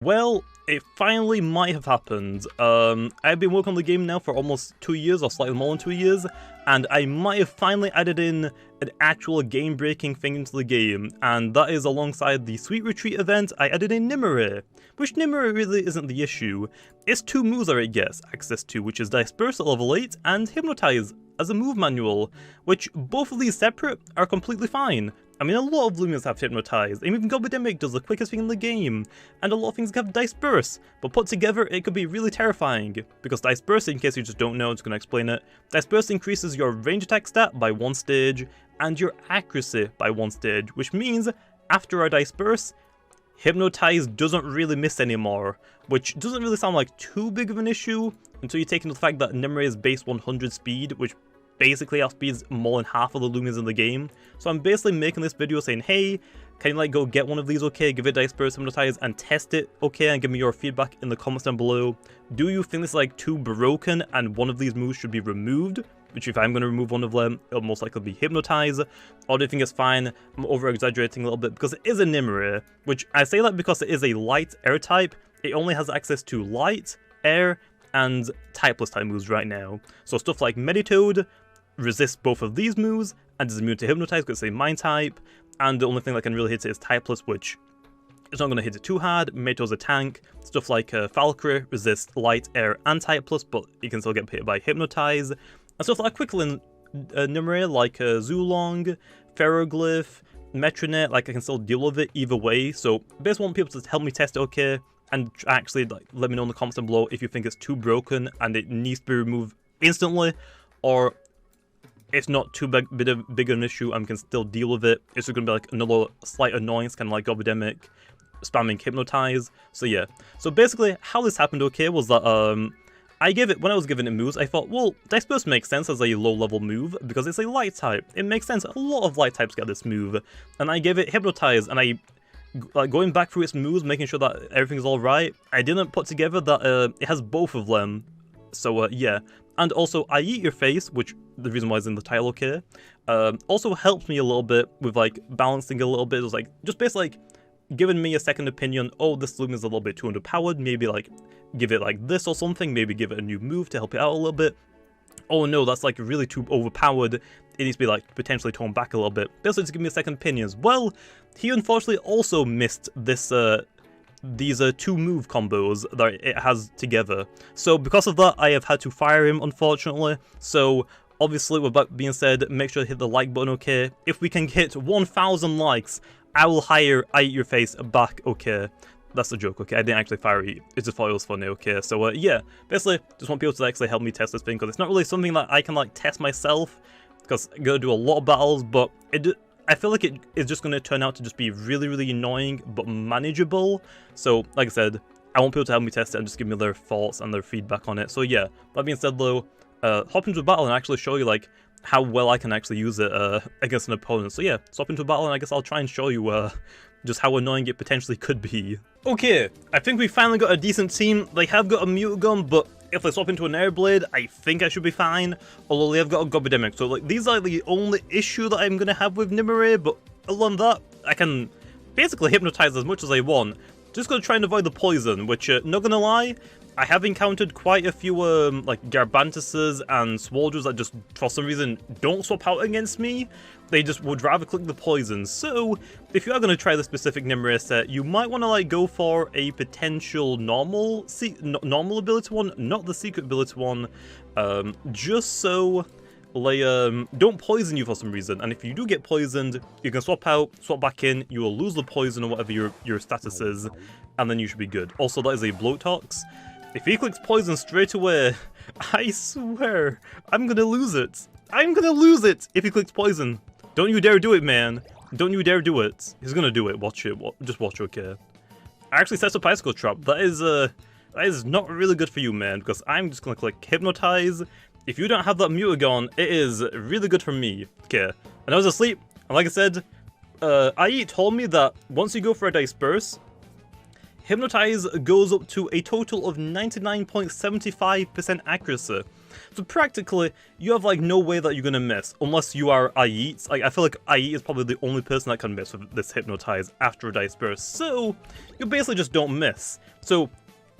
Well, it finally might have happened. I've been working on the game now for almost 2 years, or slightly more than 2 years, and I might have finally added in an actual game-breaking thing into the game, and that is alongside the Sweet Retreat event, I added in Jamiy, which Jamiy really isn't the issue. It's 2 moves that it gets access to, which is Disperse at level 8 and Hypnotize as a move manual, which both of these separate are completely fine. I mean, a lot of Loomians have Hypnotize, and even Jamiy does the quickest thing in the game, and a lot of things have Disperse, but put together it could be really terrifying, because Disperse, in case you just don't know, I'm just going to explain it, Disperse increases your range attack stat by 1 stage, and your accuracy by 1 stage, which means, after a Disperse, Hypnotize doesn't really miss anymore, which doesn't really sound like too big of an issue, until you take into the fact that Jamiy is base 100 speed, which basically outspeeds more than half of the Loomians in the game. So I'm basically making this video saying, hey, can you go get one of these, okay, give it Disperse, Hypnotize, and test it, okay, and give me your feedback in the comments down below. Do you think this is too broken and one of these moves should be removed? Which if I'm going to remove one of them, it'll most likely be Hypnotize. Or do you think it's fine? I'm over-exaggerating a little bit because it is a Jamiy, which I say that because it is a light air type. It only has access to light, air, and typeless type moves right now. So stuff like Meditoad resists both of these moves and is immune to Hypnotize because it's a Mind type, and the only thing that can really hit it is Typeless, which it's not going to hit it too hard. Meditoad's a tank. Stuff like Valkyrie resists light, air, and Typeless, but it can still get hit by Hypnotize. And stuff like Quicklin Jamiy, like Zulong, Ferroglyph, Metronet, I can still deal with it either way. So basically want people to help me test it, okay, and actually let me know in the comments down below if you think it's too broken and it needs to be removed instantly, or it's not too big an issue and can still deal with it. It's just going to be another slight annoyance, kind of like Jamiy spamming Hypnotize. So yeah. So basically, how this happened, okay, was that when I was giving it moves, I thought, well, Disperse makes sense as a low-level move because it's a light type. It makes sense. A lot of light types get this move. And I gave it Hypnotize, and going back through its moves, making sure that everything's alright, I didn't put together that it has both of them. So yeah. And also, Ieaturface, which the reason why it's in the title, okay, also helps me a little bit with balancing a little bit. It was just basically giving me a second opinion. Oh, this Loomian is a little bit too underpowered. Maybe give it this or something. Maybe give it a new move to help it out a little bit. Oh no, that's really too overpowered. It needs to be potentially toned back a little bit. Basically, just give me a second opinion as well. He unfortunately also missed this these 2 move combos that it has together. So because of that, I have had to fire him, unfortunately. So obviously, with that being said, make sure to hit the like button, okay? If we can hit 1,000 likes, I will hire Ieaturface back, okay? That's a joke, okay? I didn't actually fire it. I just thought it was funny, okay? So yeah, basically, just want people to actually help me test this thing, because it's not really something that I can test myself, because I'm gonna do a lot of battles, but I feel like it is just going to turn out to just be really, really annoying, but manageable. So, like I said, I want people to help me test it and just give me their thoughts and their feedback on it. So yeah, that being said though, hop into a battle and actually show you how well I can actually use it against an opponent. So yeah, let's hop into a battle and I guess I'll try and show you just how annoying it potentially could be. Okay, I think we finally got a decent team. They have got a Mutagun, but if I swap into an Airblade, I think I should be fine. Although they have got a Jamiy, so these are the only issue that I'm gonna have with Jamiy. But other than that, I can basically Hypnotize as much as I want. Just gonna try and avoid the poison, which not gonna lie, I have encountered quite a few Garbantuses and Swaldrers that just for some reason don't swap out against me. They just would rather click the poison. So if you are going to try the specific Jamiy set, you might want to go for a potential normal ability one, not the secret ability one, just so don't poison you for some reason. And if you do get poisoned, you can swap out, swap back in, you will lose the poison or whatever your status is, and then you should be good. Also, that is a Blowtox. If he clicks poison straight away, I swear, I'm gonna lose it. I'm gonna lose it if he clicks poison. Don't you dare do it, man. Don't you dare do it. He's gonna do it. Watch it. Just watch, okay? I actually set up Icicle Trap. That is not really good for you, man, because I'm just gonna click Hypnotize. If you don't have that Mutagun, it is really good for me. Okay, and I was asleep, and like I said, IE told me that once you go for a Disperse, Hypnotize goes up to a total of 99.75% accuracy, So practically, you have like no way that you're gonna miss, unless you are Ieat. Like, I feel like Ieat is probably the only person that can miss with this Hypnotize after a Dice Burst, so you basically just don't miss. So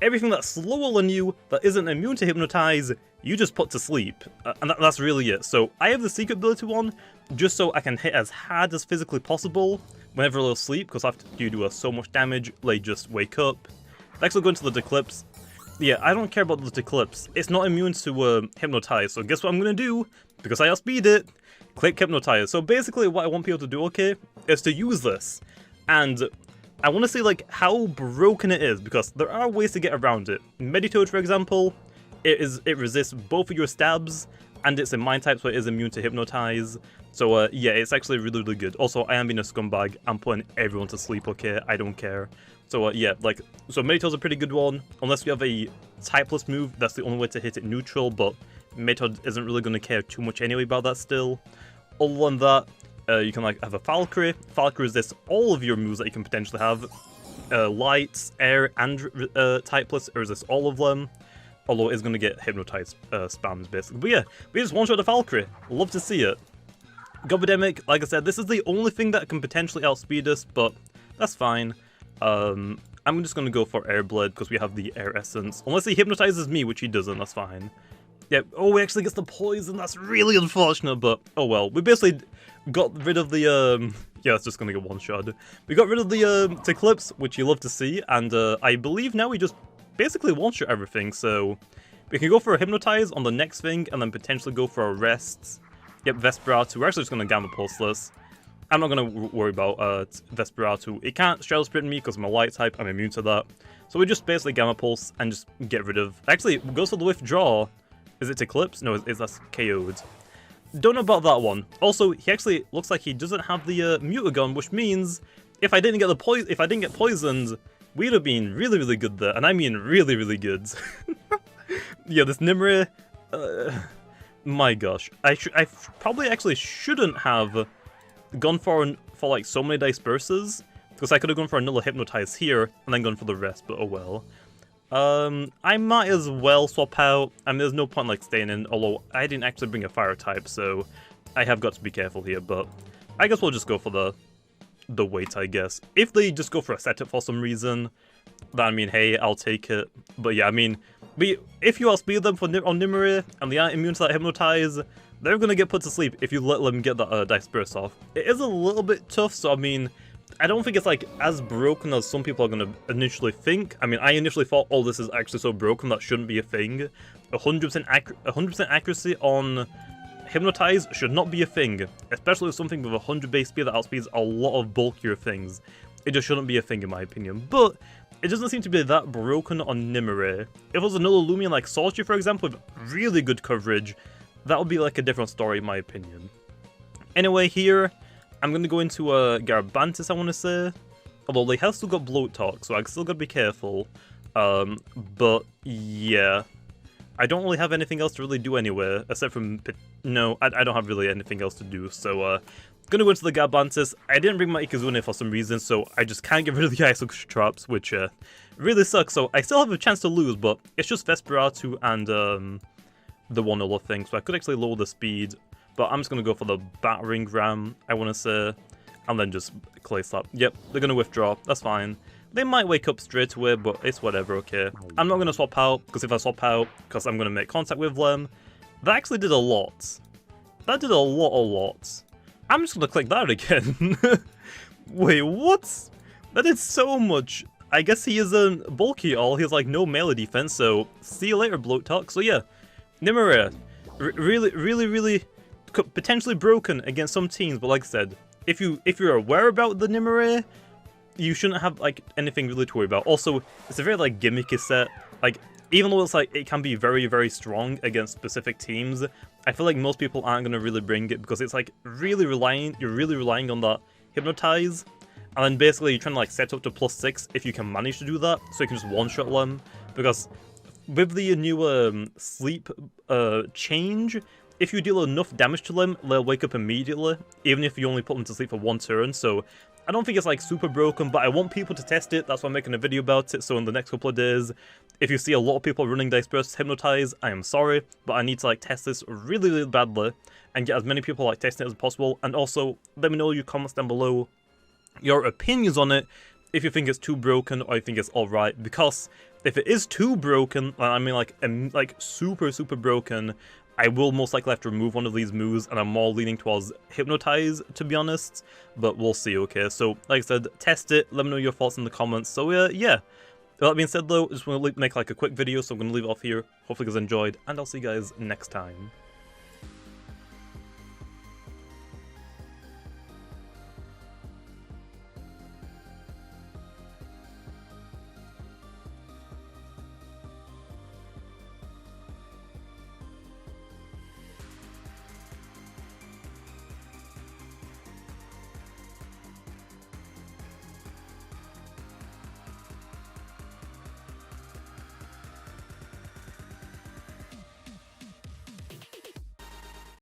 everything that's slower than you, that isn't immune to Hypnotize, you just put to sleep, and that's really it. So I have the secret ability one, just so I can hit as hard as physically possible whenever they'll sleep, because after you do so much damage, they just wake up. Let's actually go into the Declips. Yeah, I don't care about the Declips. It's not immune to Hypnotize, so guess what I'm gonna do? Because I outspeed it, click Hypnotize. So basically what I want people to do, okay, is to use this. And I want to see like how broken it is, because there are ways to get around it. Meditoad, for example, it resists both of your stabs, and it's a mind type, so it is immune to Hypnotize. So yeah, it's actually really, really good. Also, I am being a scumbag. I'm putting everyone to sleep, okay? I don't care. So yeah, like, so Meditoad's a pretty good one. Unless you have a typeless move, that's the only way to hit it neutral, but Meditoad isn't really going to care too much anyway about that still. Other than that, you can like have a Valkyrie. Valkyrie resists all of your moves that you can potentially have. Lights, air, and typeless, it resists all of them. Although it's going to get Hypnotized spams, basically. But yeah, we just one-shot the Valkyrie. Love to see it. Gobidemic, like I said, this is the only thing that can potentially outspeed us, but that's fine. I'm just going to go for Air Blade, because we have the Air Essence. Unless he hypnotizes me, which he doesn't, that's fine. Yeah, oh, he actually gets the poison, that's really unfortunate, but oh well. We basically got rid of the, yeah, it's just going to get one-shot. We got rid of the Declips, which you love to see, and I believe now we just basically one-shot everything, so we can go for a Hypnotize on the next thing, and then potentially go for a Rest. Yep, Vesperatu. We're actually just going to Gamma Pulse this. I'm not going to worry about Vesperatu. It can't Shadow Sprint me because I'm a Light type, I'm immune to that. So we just basically Gamma Pulse and just get rid of... Actually, it goes for the Withdraw. Is it Eclipse? No, it's that's KO'd. Don't know about that one. Also, he actually looks like he doesn't have the Mutagon, which means if I didn't get poisoned, we'd have been really, really good there, and I mean really, really good. Yeah, this Nimue, my gosh, I probably actually shouldn't have gone for like so many Dice Bursts, because I could have gone for another Hypnotize here and then gone for the rest, but oh well. I might as well swap out. I mean, there's no point like staying in, although I didn't actually bring a Fire type, so I have got to be careful here, but I guess we'll just go for the weight, I guess. If they just go for a setup for some reason, then I mean, hey, I'll take it. But yeah, I mean, if you outspeed them on Nimue and they aren't immune to that Hypnotize, they're gonna get put to sleep if you let them get that Dice Burst off. It is a little bit tough, so I mean, I don't think it's like as broken as some people are gonna initially think. I mean, I initially thought, oh, this is actually so broken that shouldn't be a thing. 100% accuracy on Hypnotize should not be a thing, especially with something with 100 base speed that outspeeds a lot of bulkier things. It just shouldn't be a thing in my opinion, but it doesn't seem to be that broken on Nimue. If it was another Loomian like Sorcery, for example, with really good coverage, that would be like a different story in my opinion. Anyway, here, I'm going to go into Garabantis, I want to say. Although they have still got Bloat Talk, so I still got to be careful. But yeah, I don't really have anything else to really do anywhere, except from... No, I don't have really anything else to do, so gonna go into the Garabantis. I didn't bring my Ikazune for some reason, so I just can't get rid of the Ice Traps, which really sucks. So I still have a chance to lose, but it's just Vesperatu and the one other thing, so I could actually lower the speed. But I'm just going to go for the Battering Ram, I want to say, and then just Clay Slap. Yep, they're going to withdraw, that's fine. They might wake up straight away, but it's whatever, okay. I'm not going to swap out, because if I swap out, because I'm going to make contact with them, that actually did a lot. That did a lot. I'm just going to click that again. Wait, what? That did so much. I guess he is a bulky all, he has like no melee defense, so see you later, Bloat Talk. So yeah, Nimue, really potentially broken against some teams, but like I said, if you're aware about the Nimue, you shouldn't have like anything really to worry about. Also, it's a very like gimmicky set. Like, even though it's like it can be very strong against specific teams, I feel like most people aren't gonna really bring it because it's like you're really relying on that Hypnotize, and then basically you're trying to like set up to +6 if you can manage to do that, so you can just one-shot them. Because with the new sleep change, if you deal enough damage to them, they'll wake up immediately, even if you only put them to sleep for one turn. So I don't think it's like super broken, but I want people to test it. That's why I'm making a video about it. So in the next couple of days, If you see a lot of people running Dice Burst Hypnotize, I am sorry, but I need to like test this really, really badly and get as many people like testing it as possible. And also, let me know in your comments down below your opinions on it, if you think it's too broken or you think it's alright, because if it is too broken, I mean like super, super broken, I will most likely have to remove one of these moves, and I'm more leaning towards Hypnotize, to be honest, but we'll see, okay? So, like I said, test it, let me know your thoughts in the comments, so yeah. That being said though, I just want to make like a quick video, so I'm going to leave it off here. Hopefully you guys enjoyed, and I'll see you guys next time.